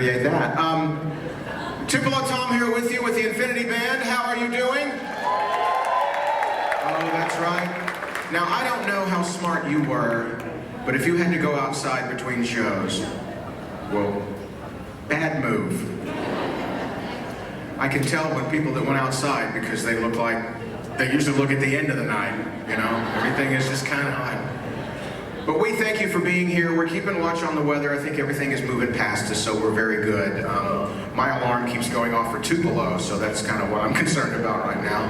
create that. Tupelo Tom here with you with the Infinity Band. How are you doing? Oh, that's right. Now, I don't know how smart you were, but if you had to go outside between shows, well, bad move. I can tell when people that went outside because they look like, they usually look at the end of the night, you know? Everything is just kind of odd. But we thank you for being here. We're keeping watch on the weather. I think everything is moving past us, so we're very good. My alarm keeps going off for Tupelo, so that's kind of what I'm concerned about right now.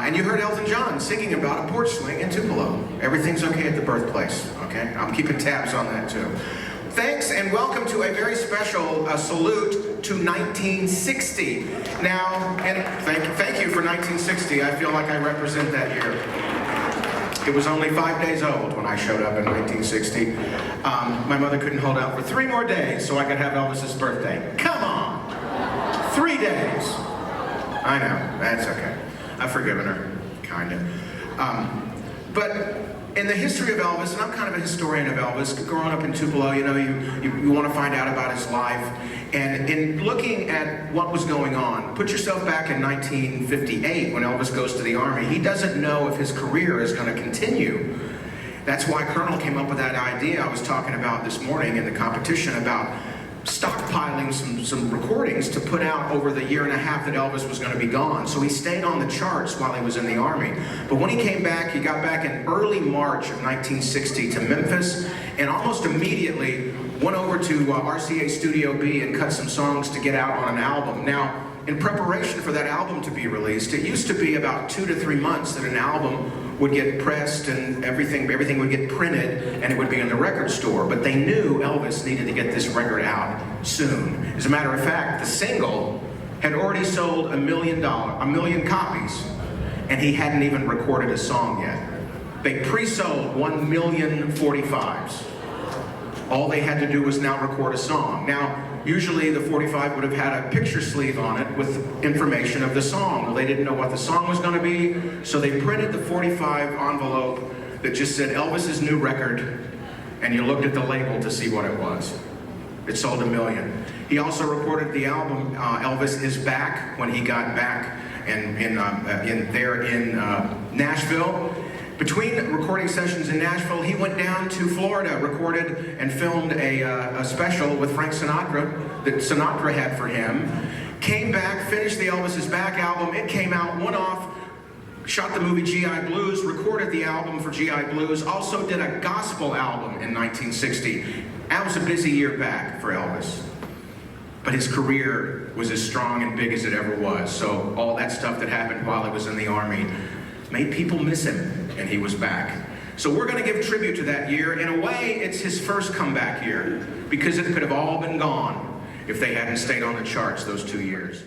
And you heard Elton John singing about a porch swing in Tupelo. Everything's okay at the birthplace, okay? I'm keeping tabs on that too. Thanks and welcome to a very special salute to 1960. Now, and thank you for 1960. I feel like I represent that year. It was only 5 days old when I showed up in 1960. My mother couldn't hold out for 3 more days so I could have Elvis's birthday. Come on! 3 days. I know, that's okay. I've forgiven her, kind of. But in the history of Elvis, and I'm kind of a historian of Elvis, growing up in Tupelo, you know, you want to find out about his life. And in looking at what was going on, put yourself back in 1958 when Elvis goes to the Army. He doesn't know if his career is going to continue. That's why Colonel came up with that idea I was talking about this morning in the competition about stockpiling some recordings to put out over the year and a half that Elvis was going to be gone. So he stayed on the charts while he was in the Army. But when he came back, he got back in early March of 1960 to Memphis, and almost immediately went over to RCA Studio B and cut some songs to get out on an album. Now, in preparation for that album to be released, it used to be about 2 to 3 months that an album would get pressed and everything would get printed and it would be in the record store. But they knew Elvis needed to get this record out soon. As a matter of fact, the single had already sold 1 million copies, and he hadn't even recorded a song yet. They pre-sold 1 million 45s. All they had to do was now record a song. Now, usually the 45 would have had a picture sleeve on it with information of the song. Well, they didn't know what the song was going to be, so they printed the 45 envelope that just said Elvis's new record, and you looked at the label to see what it was. It sold 1 million. He also recorded the album Elvis Is Back when he got back in Nashville. Between recording sessions in Nashville, he went down to Florida, recorded and filmed a special with Frank Sinatra that Sinatra had for him. Came back, finished the Elvis Is Back album. It came out, went off, shot the movie G.I. Blues, recorded the album for G.I. Blues, also did a gospel album in 1960. That was a busy year back for Elvis. But his career was as strong and big as it ever was. So all that stuff that happened while he was in the Army made people miss him, and he was back. So we're going to give tribute to that year. In a way, it's his first comeback year, because it could have all been gone if they hadn't stayed on the charts those 2 years.